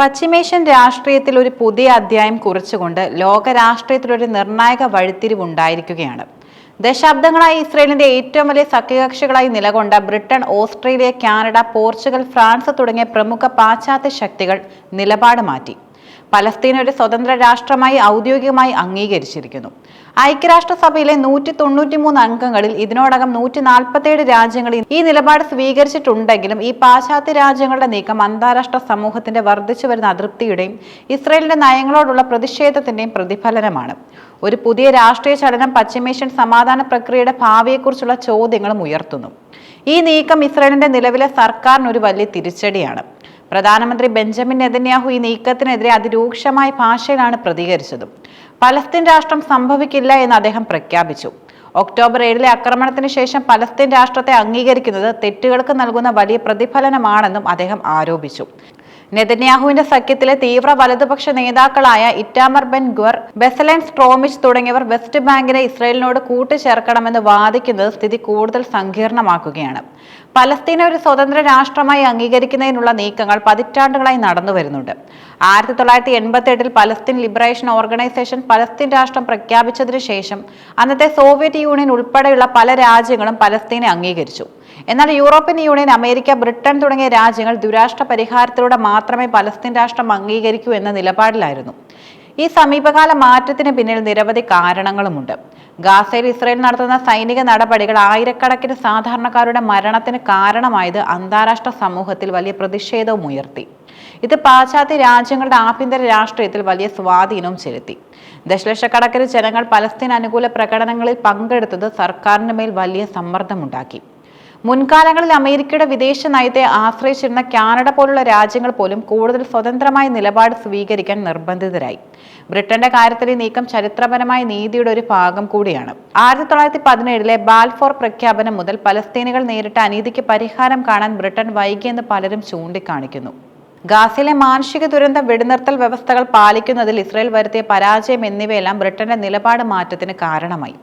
പശ്ചിമേഷ്യൻ രാഷ്ട്രീയത്തിൽ ഒരു പുതിയ അധ്യായം കുറിച്ചുകൊണ്ട് ലോക രാഷ്ട്രീയത്തിൽ ഒരു നിർണായക വഴിത്തിരിവുണ്ടായിരിക്കുകയാണ്. ദശാബ്ദങ്ങളായി ഇസ്രയേലിന്റെ ഏറ്റവും വലിയ സഖ്യകക്ഷികളായി നിലകൊണ്ട Britain, Australia, Canada, Portugal, France തുടങ്ങിയ പ്രമുഖ പാശ്ചാത്യ ശക്തികൾ നിലപാട് മാറ്റി. പലസ്തീൻ ഒരു സ്വതന്ത്ര രാഷ്ട്രമായി ഔദ്യോഗികമായി അംഗീകരിച്ചിരിക്കുന്നു. ഐക്യരാഷ്ട്രസഭയിലെ 193 അംഗങ്ങളിൽ ഇതിനോടകം 147 രാജ്യങ്ങളിൽ ഈ നിലപാട് സ്വീകരിച്ചിട്ടുണ്ടെങ്കിലും ഈ പാശ്ചാത്യ രാജ്യങ്ങളുടെ നീക്കം അന്താരാഷ്ട്ര സമൂഹത്തിന്റെ വർദ്ധിച്ചു വരുന്ന അതൃപ്തിയുടെയും ഇസ്രയേലിന്റെ നയങ്ങളോടുള്ള പ്രതിഷേധത്തിന്റെയും പ്രതിഫലനമാണ്. ഒരു പുതിയ രാഷ്ട്രീയ ചലനം പശ്ചിമേഷ്യൻ സമാധാന പ്രക്രിയയുടെ ഭാവിയെക്കുറിച്ചുള്ള ചോദ്യങ്ങളും ഉയർത്തുന്നു. ഈ നീക്കം ഇസ്രയേലിന്റെ നിലവിലെ സർക്കാരിന് ഒരു വലിയ തിരിച്ചടിയാണ്. പ്രധാനമന്ത്രി ബെഞ്ചമിൻ നെതന്യാഹു ഈ നീക്കത്തിനെതിരെ അതിരൂക്ഷമായ ഭാഷയിലാണ് പ്രതികരിച്ചത്. പലസ്തീൻ രാഷ്ട്രം സംഭവിക്കില്ല എന്ന് അദ്ദേഹം പ്രഖ്യാപിച്ചു. ഒക്ടോബർ 7 ആക്രമണത്തിന് ശേഷം പലസ്തീൻ രാഷ്ട്രത്തെ അംഗീകരിക്കുന്നത് തെറ്റുകൾക്ക് നൽകുന്ന വലിയ പ്രതിഫലനമാണെന്നും അദ്ദേഹം ആരോപിച്ചു. നെതന്യാഹുവിന്റെ സഖ്യത്തിലെ തീവ്ര വലതുപക്ഷ നേതാക്കളായ ഇറ്റാമർ ബെൻ ഗ്വർ, ബെസലൻ സ്ട്രോമിച്ച് തുടങ്ങിയവർ വെസ്റ്റ് ബാങ്കിനെ ഇസ്രയേലിനോട് കൂട്ടിച്ചേർക്കണമെന്ന് വാദിക്കുന്നത് സ്ഥിതി കൂടുതൽ സങ്കീർണമാക്കുകയാണ്. പലസ്തീനെ ഒരു സ്വതന്ത്ര രാഷ്ട്രമായി അംഗീകരിക്കുന്നതിനുള്ള നീക്കങ്ങൾ പതിറ്റാണ്ടുകളായി നടന്നു വരുന്നുണ്ട്. 1988 പലസ്തീൻ ലിബറേഷൻ ഓർഗനൈസേഷൻ പലസ്തീൻ രാഷ്ട്രം പ്രഖ്യാപിച്ചതിനു ശേഷം അന്നത്തെ സോവിയറ്റ് യൂണിയൻ ഉൾപ്പെടെയുള്ള പല രാജ്യങ്ങളും പലസ്തീനെ അംഗീകരിച്ചു. എന്നാൽ യൂറോപ്യൻ യൂണിയൻ, അമേരിക്ക, ബ്രിട്ടൻ തുടങ്ങിയ രാജ്യങ്ങൾ ദുരാഷ്ട്ര പരിഹാരത്തിലൂടെ മാത്രമേ പലസ്തീൻ രാഷ്ട്രം അംഗീകരിക്കൂ എന്ന നിലപാടിലായിരുന്നു. ഈ സമീപകാല മാറ്റത്തിന് പിന്നിൽ നിരവധി കാരണങ്ങളുമുണ്ട്. ഗാസയിൽ ഇസ്രയേൽ നടത്തുന്ന സൈനിക നടപടികൾ ആയിരക്കണക്കിന് സാധാരണക്കാരുടെ മരണത്തിന് കാരണമായത് അന്താരാഷ്ട്ര സമൂഹത്തിൽ വലിയ പ്രതിഷേധവും ഉയർത്തി. ഇത് പാശ്ചാത്യ രാജ്യങ്ങളുടെ ആഭ്യന്തര രാഷ്ട്രീയത്തിൽ വലിയ സ്വാധീനവും ചെലുത്തി. ദശലക്ഷക്കണക്കിന് ജനങ്ങൾ പലസ്തീൻ അനുകൂല പ്രകടനങ്ങളിൽ പങ്കെടുത്തത് സർക്കാരിന് മേൽ വലിയ സമ്മർദ്ദമുണ്ടാക്കി. മുൻകാലങ്ങളിൽ അമേരിക്കയുടെ വിദേശ നയത്തെ ആശ്രയിച്ചിരുന്ന കാനഡ പോലുള്ള രാജ്യങ്ങൾ പോലും കൂടുതൽ സ്വതന്ത്രമായ നിലപാട് സ്വീകരിക്കാൻ നിർബന്ധിതരായി. ബ്രിട്ടന്റെ കാര്യത്തിൽ ഈ നീക്കം ചരിത്രപരമായ നീതിയുടെ ഒരു ഭാഗം കൂടിയാണ്. 1917 ബാൽഫോർ പ്രഖ്യാപനം മുതൽ പലസ്തീനികൾ നേരിട്ട അനീതിക്ക് പരിഹാരം കാണാൻ ബ്രിട്ടൻ വൈകിയെന്ന് പലരും ചൂണ്ടിക്കാണിക്കുന്നു. ഗാസയിലെ മാനുഷിക ദുരന്തം, വെടിനിർത്തൽ വ്യവസ്ഥകൾ പാലിക്കുന്നതിൽ ഇസ്രയേൽ വരുത്തിയ പരാജയം എന്നിവയെല്ലാം ബ്രിട്ടന്റെ നിലപാട് മാറ്റത്തിന് കാരണമായി.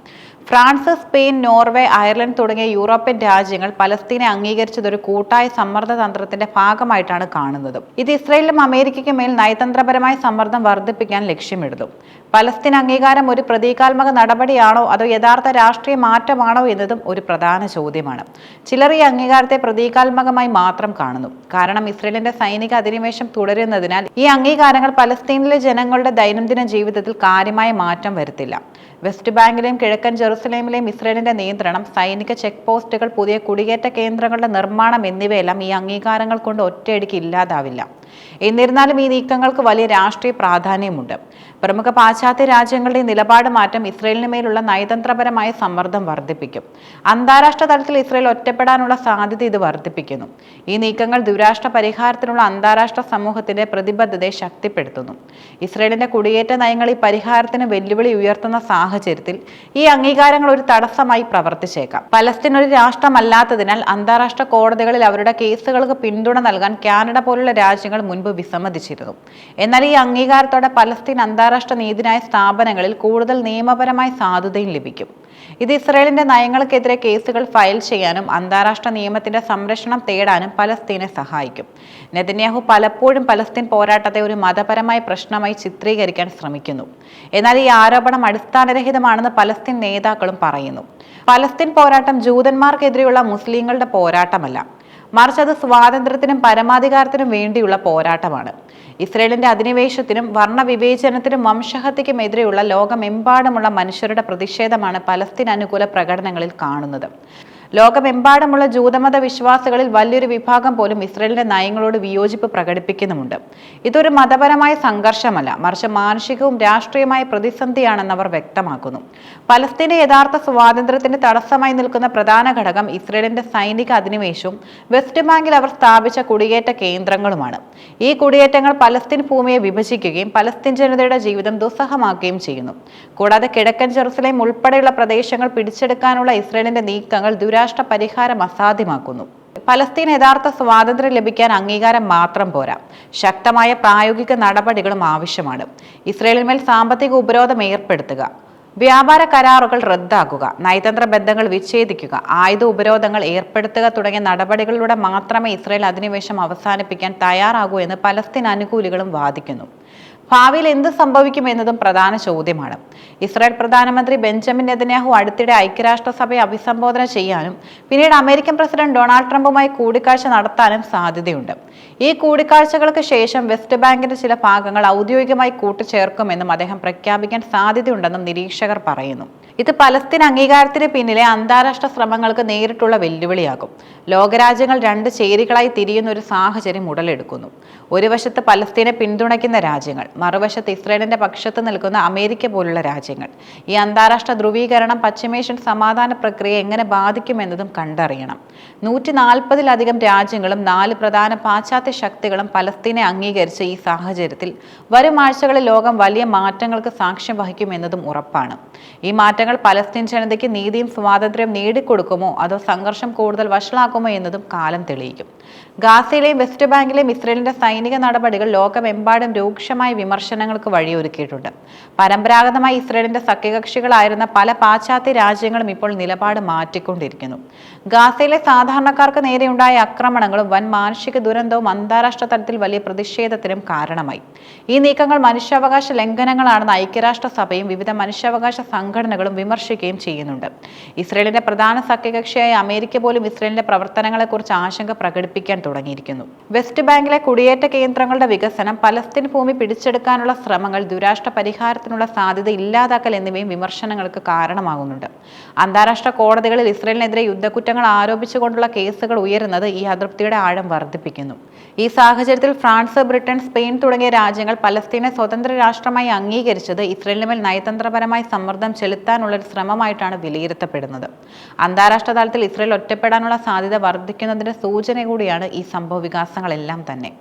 ഫ്രാൻസ്, സ്പെയിൻ, നോർവേ, അയർലൻഡ് തുടങ്ങിയ യൂറോപ്യൻ രാജ്യങ്ങൾ പലസ്തീനെ അംഗീകരിച്ചത് ഒരു കൂട്ടായ സമ്മർദ്ദ തന്ത്രത്തിന്റെ ഭാഗമായിട്ടാണ് കാണുന്നത്. ഇത് ഇസ്രയേലിലും അമേരിക്കയ്ക്ക് മേൽ നയതന്ത്രപരമായ സമ്മർദ്ദം വർദ്ധിപ്പിക്കാൻ ലക്ഷ്യമിടുന്നു. പലസ്തീൻ അംഗീകാരം ഒരു പ്രതീകാത്മക നടപടിയാണോ അതോ യഥാർത്ഥ രാഷ്ട്രീയ മാറ്റമാണോ എന്നതും ഒരു പ്രധാന ചോദ്യമാണ്. ചിലർ ഈ അംഗീകാരത്തെ പ്രതീകാത്മകമായി മാത്രം കാണുന്നു. കാരണം ഇസ്രയേലിന്റെ സൈനിക അധിനിവേശം തുടരുന്നതിനാൽ ഈ അംഗീകാരങ്ങൾ പലസ്തീനിലെ ജനങ്ങളുടെ ദൈനംദിന ജീവിതത്തിൽ കാര്യമായ മാറ്റം വരുത്തില്ല. വെസ്റ്റ് ബാങ്കിലെയും കിഴക്കൻ ജെറുസലേമിലെയും ഇസ്രയേലിന്റെ നിയന്ത്രണം, സൈനിക ചെക്ക് പോസ്റ്റുകൾ, പുതിയ കുടിയേറ്റ കേന്ദ്രങ്ങളുടെ നിർമ്മാണം എന്നിവയെല്ലാം ഈ അംഗീകാരങ്ങൾ കൊണ്ട് ഒറ്റയടിക്ക് ഇല്ലാതാവില്ല. എന്നിരുന്നാലും ഈ നീക്കങ്ങൾക്ക് വലിയ രാഷ്ട്രീയ പ്രാധാന്യമുണ്ട്. പ്രമുഖ പാശ്ചാത്യ രാജ്യങ്ങളുടെ നിലപാട് മാറ്റം ഇസ്രയേലിന് മേലുള്ള നയതന്ത്രപരമായ സമ്മർദ്ദം വർദ്ധിപ്പിക്കും. അന്താരാഷ്ട്ര തലത്തിൽ ഇസ്രയേൽ ഒറ്റപ്പെടാനുള്ള സാധ്യത ഇത് വർദ്ധിപ്പിക്കുന്നു. ഈ നീക്കങ്ങൾ ദുരാഷ്ട്ര പരിഹാരത്തിനുള്ള അന്താരാഷ്ട്ര സമൂഹത്തിന്റെ പ്രതിബദ്ധതയെ ശക്തിപ്പെടുത്തുന്നു. ഇസ്രയേലിന്റെ കുടിയേറ്റ നയങ്ങൾ ഈ പരിഹാരത്തിന് വെല്ലുവിളി ഉയർത്തുന്ന സാഹചര്യത്തിൽ ഈ അംഗീകാരങ്ങൾ ഒരു തടസ്സമായി പ്രവർത്തിച്ചേക്കാം. പലസ്തീൻ ഒരു രാഷ്ട്രമല്ലാത്തതിനാൽ അന്താരാഷ്ട്ര കോടതികളിൽ അവരുടെ കേസുകൾക്ക് പിന്തുണ നൽകാൻ കാനഡ പോലുള്ള രാജ്യങ്ങൾ മുൻപ് വിസമ്മതിച്ചിരുന്നു. എന്നാൽ ഈ അംഗീകാരത്തോടെ പലസ്തീൻ അന്താരാഷ്ട്ര നീതിന്യായ സ്ഥാപനങ്ങളിൽ കൂടുതൽ നിയമപരമായ സാധുതയും ലഭിക്കും. ഇത് ഇസ്രയേലിന്റെ നയങ്ങൾക്കെതിരെ കേസുകൾ ഫയൽ ചെയ്യാനും അന്താരാഷ്ട്ര നിയമത്തിന്റെ സംരക്ഷണം തേടാനും പലസ്തീനെ സഹായിക്കും. നെതന്യാഹു പലപ്പോഴും പലസ്തീൻ പോരാട്ടത്തെ ഒരു മതപരമായ പ്രശ്നമായി ചിത്രീകരിക്കാൻ ശ്രമിക്കുന്നു. എന്നാൽ ഈ ആരോപണം അടിസ്ഥാനരഹിതമാണെന്ന് പലസ്തീൻ നേതാക്കളും പറയുന്നു. പലസ്തീൻ പോരാട്ടം ജൂതന്മാർക്കെതിരെയുള്ള മുസ്ലിങ്ങളുടെ പോരാട്ടമല്ല, മറിച്ച് അത് സ്വാതന്ത്ര്യത്തിനും പരമാധികാരത്തിനും വേണ്ടിയുള്ള പോരാട്ടമാണ്. ഇസ്രയേലിന്റെ അധിനിവേശത്തിനും വർണ്ണവിവേചനത്തിനും വംശഹത്യക്കും എതിരെയുള്ള ലോകമെമ്പാടുമുള്ള മനുഷ്യരുടെ പ്രതിഷേധമാണ് പലസ്തീൻ അനുകൂല പ്രകടനങ്ങളിൽ കാണുന്നത്. ലോകമെമ്പാടുമുള്ള ജൂതമത വിശ്വാസികളിൽ വലിയൊരു വിഭാഗം പോലും ഇസ്രയേലിന്റെ നയങ്ങളോട് വിയോജിപ്പ് പ്രകടിപ്പിക്കുന്നുമുണ്ട്. ഇതൊരു മതപരമായ സംഘർഷമല്ല, മറിച്ച് മാനുഷികവും രാഷ്ട്രീയമായ പ്രതിസന്ധിയാണെന്ന് അവർ വ്യക്തമാക്കുന്നു. പലസ്തീന്റെ യഥാർത്ഥ സ്വാതന്ത്ര്യത്തിന് തടസ്സമായി നിൽക്കുന്ന പ്രധാന ഘടകം ഇസ്രയേലിന്റെ സൈനിക അധിനിവേശവും വെസ്റ്റ് ബാങ്കിൽ അവർ സ്ഥാപിച്ച കുടിയേറ്റ കേന്ദ്രങ്ങളുമാണ്. ഈ കുടിയേറ്റങ്ങൾ പലസ്തീൻ ഭൂമിയെ വിഭജിക്കുകയും പലസ്തീൻ ജനതയുടെ ജീവിതം ദുസ്സഹമാക്കുകയും ചെയ്യുന്നു. കൂടാതെ കിഴക്കൻ ജെറുസലേം ഉൾപ്പെടെയുള്ള പ്രദേശങ്ങൾ പിടിച്ചെടുക്കാനുള്ള ഇസ്രയേലിന്റെ നീക്കങ്ങൾ ദുരാഷ്ട്ര പരിഹാരം അസാധ്യമാക്കുന്നു. പലസ്തീൻ യഥാർത്ഥ സ്വാതന്ത്ര്യം ലഭിക്കാൻ അംഗീകാരം മാത്രം പോരാ, ശക്തമായ പ്രായോഗിക നടപടികളും ആവശ്യമാണ്. ഇസ്രയേലിന്മേൽ സാമ്പത്തിക ഉപരോധം ഏർപ്പെടുത്തുക, വ്യാപാര കരാറുകൾ റദ്ദാക്കുക, നയതന്ത്ര ബന്ധങ്ങൾ വിച്ഛേദിക്കുക, ആയുധ ഉപരോധങ്ങൾ ഏർപ്പെടുത്തുക തുടങ്ങിയ നടപടികളിലൂടെ മാത്രമേ ഇസ്രായേൽ അധിനിവേശം അവസാനിപ്പിക്കാൻ തയ്യാറാകൂ എന്ന് പലസ്തീൻ അനുകൂലികളും വാദിക്കുന്നു. ഭാവിയിൽ എന്ത് സംഭവിക്കുമെന്നതും പ്രധാന ചോദ്യമാണ്. ഇസ്രായേൽ പ്രധാനമന്ത്രി ബെഞ്ചമിൻ നെതന്യാഹു അടുത്തിടെ ഐക്യരാഷ്ട്രസഭയെ അഭിസംബോധന ചെയ്യാനും പിന്നീട് അമേരിക്കൻ പ്രസിഡന്റ് ഡൊണാൾഡ് ട്രംപുമായി കൂടിക്കാഴ്ച നടത്താനും സാധ്യതയുണ്ട്. ഈ കൂടിക്കാഴ്ചകൾക്ക് ശേഷം വെസ്റ്റ് ബാങ്കിന്റെ ചില ഭാഗങ്ങൾ ഔദ്യോഗികമായി കൂട്ടിച്ചേർക്കുമെന്നും അദ്ദേഹം പ്രഖ്യാപിക്കാൻ സാധ്യതയുണ്ടെന്നും നിരീക്ഷകർ പറയുന്നു. ഇത് പലസ്തീൻ അംഗീകാരത്തിന് പിന്നിലെ അന്താരാഷ്ട്ര ശ്രമങ്ങൾക്ക് നേരിട്ടുള്ള വെല്ലുവിളിയാകും. ലോകരാജ്യങ്ങൾ രണ്ട് ചേരികളായി തിരിയുന്ന ഒരു സാഹചര്യം ഉടലെടുക്കുന്നു. ഒരു വശത്ത് പലസ്തീനെ പിന്തുണയ്ക്കുന്ന രാജ്യങ്ങൾ, മറുവശത്ത് ഇസ്രായേലിന്റെ പക്ഷത്ത് നിൽക്കുന്ന അമേരിക്ക പോലുള്ള രാജ്യങ്ങൾ. ഈ അന്താരാഷ്ട്ര ധ്രുവീകരണം പശ്ചിമേഷ്യൻ സമാധാന പ്രക്രിയ എങ്ങനെ ബാധിക്കുമെന്നതും കണ്ടറിയണം. 140-ലധികം രാജ്യങ്ങളും 4 പ്രധാന പാശ്ചാത്യ ശക്തികളും പലസ്തീനെ അംഗീകരിച്ച ഈ സാഹചര്യത്തിൽ വരും ആഴ്ചകളിൽ ലോകം വലിയ മാറ്റങ്ങൾക്ക് സാക്ഷ്യം വഹിക്കുമെന്നതും ഉറപ്പാണ്. ഈ മാറ്റങ്ങൾ പലസ്തീൻ ജനതയ്ക്ക് നീതിയും സ്വാതന്ത്ര്യവും നേടിക്കൊടുക്കുമോ അതോ സംഘർഷം കൂടുതൽ വഷളാക്കുമോ എന്നതും കാലം തെളിയിക്കും. ഗാസയിലെയും വെസ്റ്റ് ബാങ്കിലെയും ഇസ്രായേലിന്റെ സൈനിക നടപടികൾ ലോകമെമ്പാടും രൂക്ഷമായ വിമർശനങ്ങൾക്ക് വഴിയൊരുക്കിയിട്ടുണ്ട്. പരമ്പരാഗതമായി ഇസ്രായേലിന്റെ സഖ്യകക്ഷികളായിരുന്ന പല പാശ്ചാത്യ രാജ്യങ്ങളും ഇപ്പോൾ നിലപാട് മാറ്റിക്കൊണ്ടിരിക്കുന്നു. ഗാസയിലെ സാധാരണക്കാർക്ക് നേരെയുണ്ടായ ആക്രമണങ്ങളും വൻ മാനുഷിക ദുരന്തവും അന്താരാഷ്ട്ര തലത്തിൽ വലിയ പ്രതിഷേധത്തിനും കാരണമായി. ഈ നീക്കങ്ങൾ മനുഷ്യാവകാശ ലംഘനങ്ങളാണെന്ന് ഐക്യരാഷ്ട്രസഭയും വിവിധ മനുഷ്യാവകാശ സംഘടനകളും വിമർശിക്കുകയും ചെയ്യുന്നുണ്ട്. ഇസ്രായേലിന്റെ പ്രധാന സഖ്യകക്ഷിയായ അമേരിക്ക പോലും ഇസ്രായേലിന്റെ പ്രവർത്തനങ്ങളെക്കുറിച്ച് ആശങ്ക പ്രകടിപ്പിക്കാൻ തുടങ്ങിയിരിക്കുന്നു. വെസ്റ്റ് ബാങ്കിലെ കുടിയേറ്റ കേന്ദ്രങ്ങളുടെ വികസനം, പലസ്തീൻ ഭൂമി പിടിച്ചെടുക്കാനുള്ള ശ്രമങ്ങൾ, ദുരാഷ്ട്ര പരിഹാരത്തിനുള്ള സാധ്യത ഇല്ലാതാക്കൽ എന്നിവയും വിമർശനങ്ങൾക്ക് കാരണമാകുന്നുണ്ട്. അന്താരാഷ്ട്ര കോടതികളിൽ ഇസ്രായേലിനെതിരെ യുദ്ധക്കുറ്റങ്ങൾ ആരോപിച്ചുകൊണ്ടുള്ള കേസുകൾ ഉയരുന്നത് ഈ അതൃപ്തിയുടെ ആഴം വർദ്ധിപ്പിക്കുന്നു. ഈ സാഹചര്യത്തിൽ ഫ്രാൻസ്, ബ്രിട്ടൻ, സ്പെയിൻ തുടങ്ങിയ രാജ്യങ്ങൾ പലസ്തീനെ സ്വതന്ത്ര രാഷ്ട്രമായി അംഗീകരിച്ചത് ഇസ്രായേലിന് മേൽ നയതന്ത്രപരമായി സമ്മർദ്ദം ചെലുത്താനുള്ള ഒരു ശ്രമമായിട്ടാണ് വിലയിരുത്തപ്പെടുന്നത്. അന്താരാഷ്ട്ര തലത്തിൽ ഇസ്രായേൽ ഒറ്റപ്പെടാനുള്ള സാധ്യത വർദ്ധിക്കുന്നതിന്റെ സൂചന കൂടിയാണ് ഈ സംഭവ വികാസങ്ങളെല്ലാം തന്നെ.